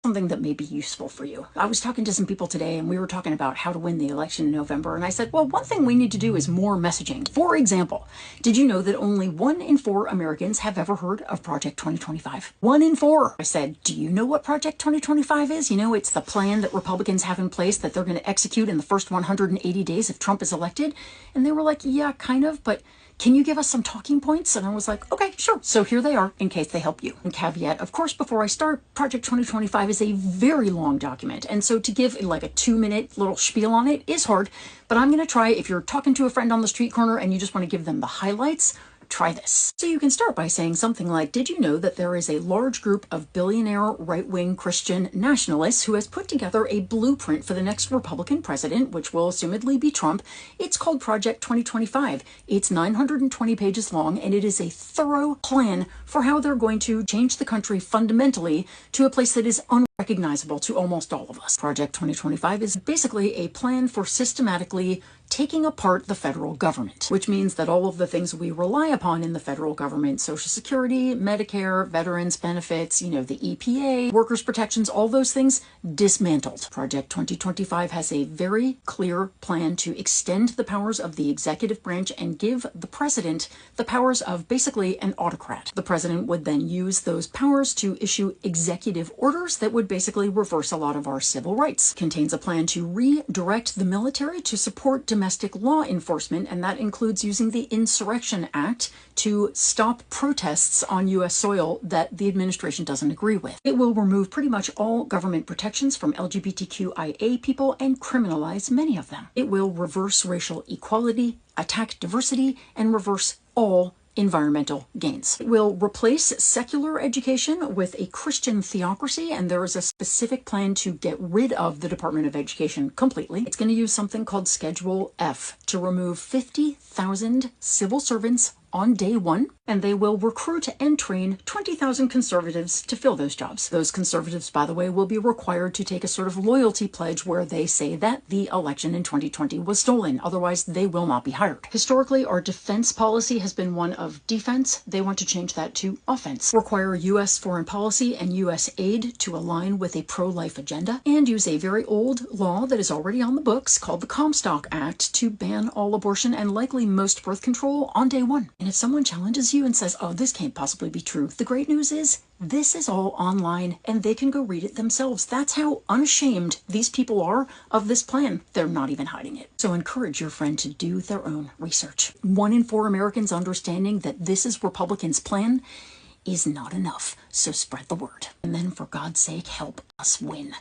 something that may be useful for you. I was talking to some people today and we were talking about how to win the election in November, and I said, well, one thing we need to do is more messaging. For example, did you know that only 1 in 4 Americans have ever heard of Project 2025? 1 in 4. I said, do you know what Project 2025 is? You know, it's the plan that Republicans have in place that they're going to execute in the first 180 days if Trump is elected. And they were like, yeah, kind of, but can you give us some talking points? And I was like, okay, sure. So here they are in case they help you. And caveat, of course, before I start, Project 2025 is a very long document. And so to give like a 2-minute little spiel on it is hard, but I'm going to try. If you're talking to a friend on the street corner and you just want to give them the highlights, try this. So you can start by saying something like, did you know that there is a large group of billionaire right-wing Christian nationalists who has put together a blueprint for the next Republican president, which will assumedly be Trump? It's called Project 2025. It's 920 pages long, and it is a thorough plan for how they're going to change the country fundamentally to a place that is unrecognizable to almost all of us. Project 2025 is basically a plan for systematically taking apart the federal government, which means that all of the things we rely upon in the federal government, Social Security, Medicare, veterans benefits, you know, the EPA, workers' protections, all those things dismantled. Project 2025 has a very clear plan to extend the powers of the executive branch and give the president the powers of basically an autocrat. The president would then use those powers to issue executive orders that would basically reverse a lot of our civil rights. Contains a plan to redirect the military to support domestic law enforcement, and that includes using the Insurrection Act to stop protests on U.S. soil that the administration doesn't agree with. It will remove pretty much all government protections from LGBTQIA people and criminalize many of them. It will reverse racial equality, attack diversity, and reverse all environmental gains. It will replace secular education with a Christian theocracy, and there is a specific plan to get rid of the Department of Education completely. It's going to use something called Schedule F to remove 50,000 civil servants on day one, and they will recruit and train 20,000 conservatives to fill those jobs. Those conservatives, by the way, will be required to take a sort of loyalty pledge where they say that the election in 2020 was stolen. Otherwise, they will not be hired. Historically, our defense policy has been one of defense. They want to change that to offense. Require U.S. foreign policy and U.S. aid to align with a pro-life agenda, and use a very old law that is already on the books called the Comstock Act to ban all abortion and likely most birth control on day one. And if someone challenges you and says, oh, this can't possibly be true, the great news is this is all online and they can go read it themselves. That's how unashamed these people are of this plan. They're not even hiding it. So encourage your friend to do their own research. 1 in 4 Americans understanding that this is Republicans' plan is not enough. So spread the word. And then for God's sake, help us win.